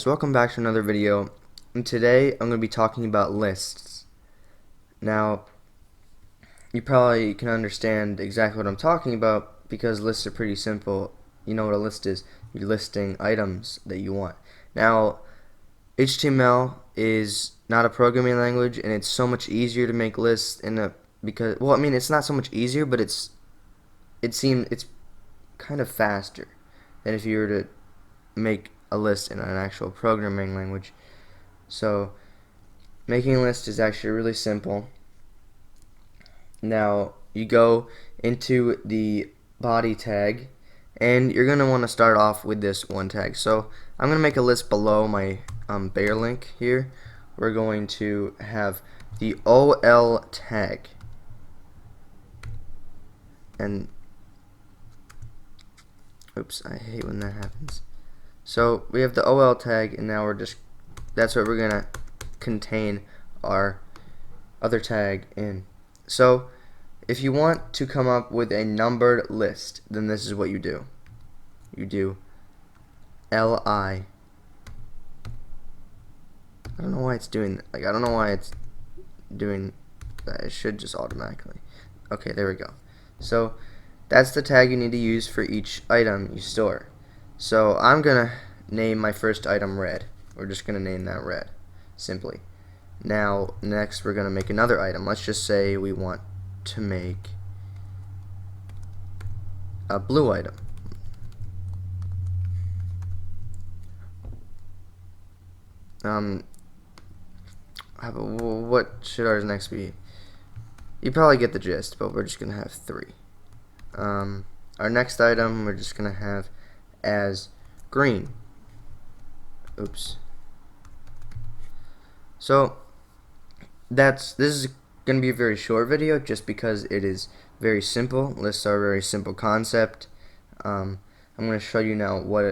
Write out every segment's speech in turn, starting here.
welcome back to another video, and today I'm going to be talking about lists. Now, you probably can understand exactly what I'm talking about because lists are pretty simple. You know what a list is. You're listing items that you want. Now, HTML is not a programming language, and it's so much easier to make lists it's not so much easier, but it's kind of faster than if you were to make a list in an actual programming language. So making a list is actually really simple. Now you go into the body tag and you're going to want to start off with this one tag. So I'm going to make a list below my bare link here. We're going to have the OL tag, and oops, I hate when that happens. So we have the OL tag, and now that's what we're gonna contain our other tag in. So if you want to come up with a numbered list, then this is what you do. You do LI. I don't know why it's doing that. I don't know why it's doing that. It should just automatically. Okay, there we go. So that's the tag you need to use for each item you store. So I'm gonna name my first item red. We're just gonna name that red simply. Now next we're gonna make another item. Let's just say we want to make a blue item. What should ours next be? You probably get the gist, but we're just gonna have 3. Our next item we're just gonna have as green. Oops. So this is gonna be a very short video just because it is very simple. Lists are a very simple concept. I'm gonna show you now what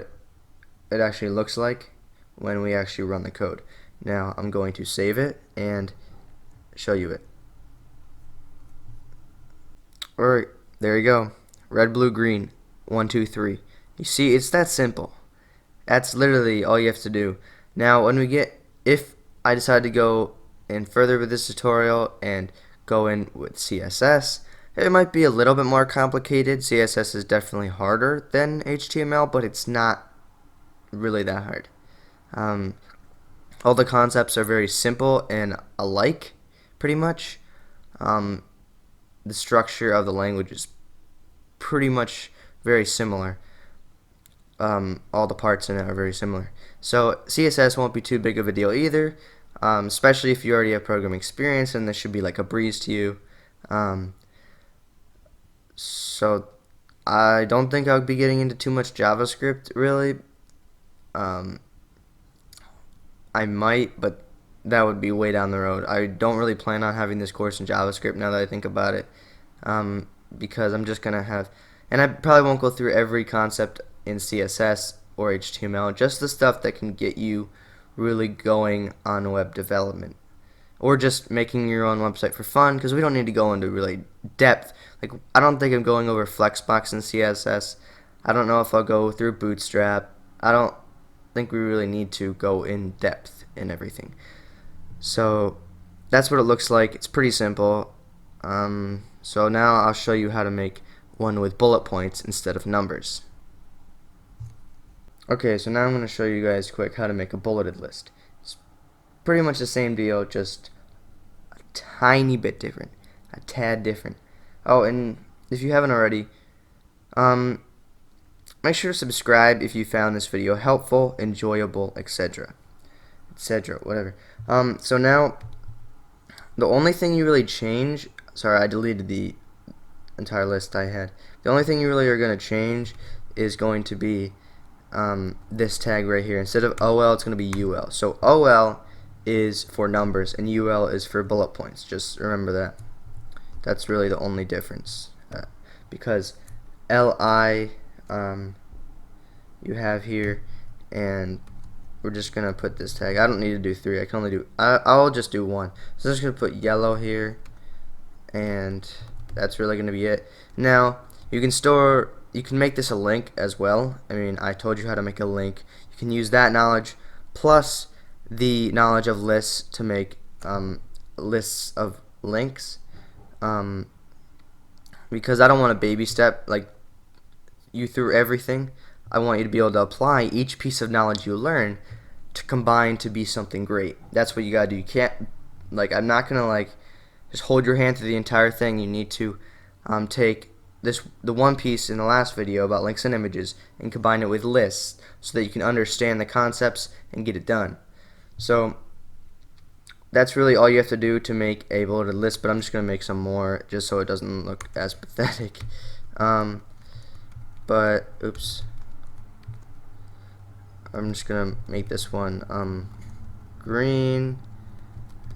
it actually looks like when we actually run the code. Now I'm going to save it and show you it. Alright, there you go. Red, blue, green. 1, 2, 3. You see, it's that simple. That's literally all you have to do. Now, if I decide to go in further with this tutorial and go in with CSS, it might be a little bit more complicated. CSS is definitely harder than HTML, but it's not really that hard. All the concepts are very simple and alike, pretty much. The structure of the language is pretty much very similar. All the parts in it are very similar. So CSS won't be too big of a deal either, especially if you already have programming experience, and this should be like a breeze to you. So I don't think I'll be getting into too much JavaScript really. I might, but that would be way down the road. I don't really plan on having this course in JavaScript now that I think about it, because I'm just gonna have, and I probably won't go through every concept in CSS or HTML, just the stuff that can get you really going on web development, or just making your own website for fun, because we don't need to go into really depth. Like, I don't think I'm going over Flexbox in CSS. I don't know if I'll go through Bootstrap. I don't think we really need to go in depth in everything. So that's what it looks like. It's pretty simple. So now I'll show you how to make one with bullet points instead of numbers. Okay, so now I'm going to show you guys quick how to make a bulleted list. It's pretty much the same deal, just a tiny bit different, a tad different. Oh, and if you haven't already, make sure to subscribe if you found this video helpful, enjoyable, etc. Whatever. So now, the only thing you really change, sorry, I deleted the entire list I had. The only thing you really are going to change is going to be this tag right here. Instead of OL, it's going to be UL. So OL is for numbers and UL is for bullet points. Just remember that. That's really the only difference. Because LI you have here, and we're just gonna put this tag. I don't need to do 3. I can only do. I'll just do 1. So I'm just gonna put yellow here, and that's really gonna be it. Now you can make this a link as well. I mean, I told you how to make a link. You can use that knowledge, plus the knowledge of lists to make lists of links, because I don't want a baby step like you through everything. I want you to be able to apply each piece of knowledge you learn to combine to be something great. That's what you gotta do. You can't, like, I'm not gonna like just hold your hand through the entire thing. You need to take the one piece in the last video about links and images and combine it with lists so that you can understand the concepts and get it done. So that's really all you have to do to make a bulleted list, but I'm just going to make some more just so it doesn't look as pathetic. But oops, I'm just going to make this one green,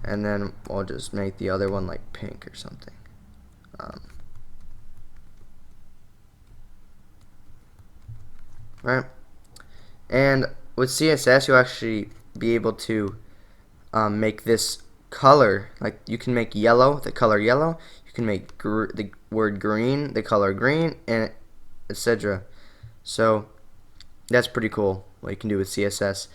and then I'll just make the other one like pink or something. Right, and with CSS you'll actually be able to make this color, like you can make yellow the color yellow, you can make the word green the color green, and etc. So that's pretty cool what you can do with CSS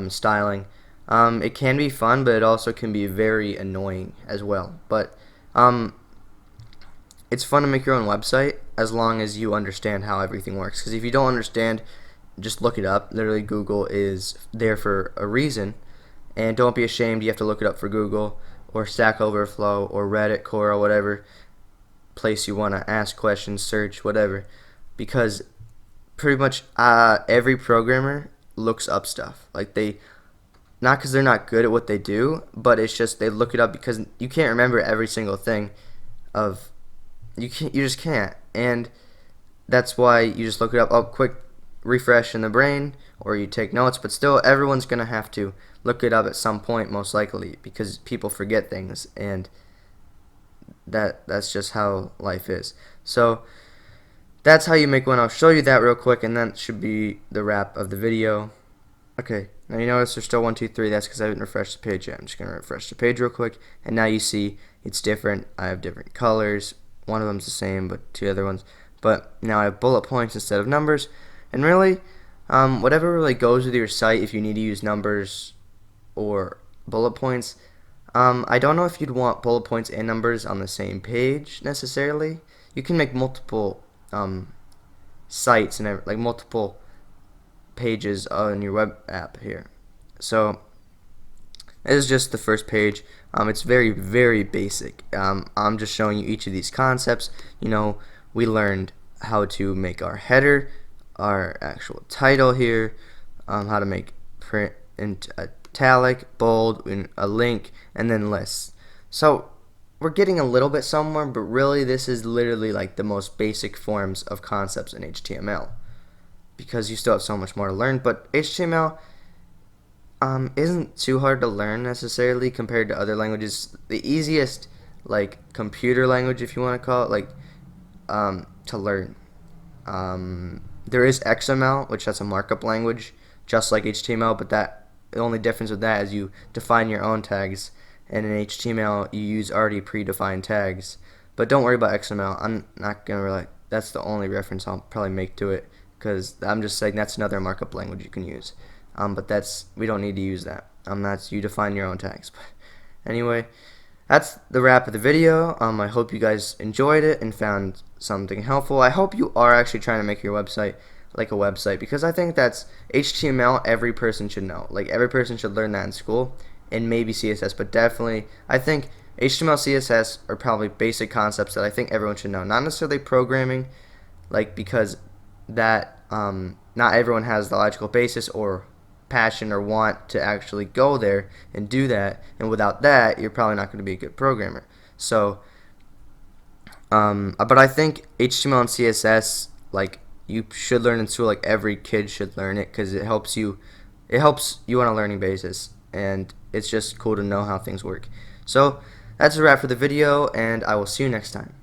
styling. It can be fun, but it also can be very annoying as well. But it's fun to make your own website as long as you understand how everything works, because if you don't understand, just look it up. Literally, Google is there for a reason, and don't be ashamed. You have to look it up for Google or Stack Overflow or Reddit, Quora, whatever place you want to ask questions, search, whatever, because pretty much every programmer looks up stuff. Like, they, not because they're not good at what they do, but it's just they look it up because you can't remember every single thing of you just can't, and that's why you just look it up. Oh, quick refresh in the brain, or you take notes, but still everyone's gonna have to look it up at some point, most likely, because people forget things, and that's just how life is. So that's how you make one. I'll show you that real quick, and that should be the wrap of the video. Okay, now you notice there's still 1, 2, 3. That's because I haven't refreshed the page yet. I'm just gonna refresh the page real quick, and now you see it's different. I have different colors. One of them's the same, but two other ones. But now I have bullet points instead of numbers. And really, whatever really goes with your site, if you need to use numbers or bullet points, I don't know if you'd want bullet points and numbers on the same page necessarily. You can make multiple sites and like multiple pages on your web app here. So this is just the first page. It's very, very basic. I'm just showing you each of these concepts. You know, we learned how to make our header, our actual title here, how to make print into italic, bold, a link, and then lists. So we're getting a little bit somewhere, but really this is literally like the most basic forms of concepts in HTML, because you still have so much more to learn. But HTML isn't too hard to learn necessarily compared to other languages. The easiest, like, computer language, if you want to call it, like, to learn. There is XML, which has a markup language, just like HTML, but the only difference with that is you define your own tags, and in HTML you use already predefined tags. But don't worry about XML. I'm not gonna really. That's the only reference I'll probably make to it, because I'm just saying that's another markup language you can use. But we don't need to use that. That's, you define your own tags. But anyway, that's the wrap of the video. I hope you guys enjoyed it and found something helpful. I hope you are actually trying to make your website like a website, because I think that's HTML every person should know. Like, every person should learn that in school, and maybe CSS, but definitely I think HTML, CSS are probably basic concepts that I think everyone should know. Not necessarily programming, like, because that not everyone has the logical basis or passion or want to actually go there and do that, and without that you're probably not going to be a good programmer. So but I think HTML and CSS, like, you should learn in school. Like, every kid should learn it, because it helps you on a learning basis, and it's just cool to know how things work. So that's a wrap for the video, and I will see you next time.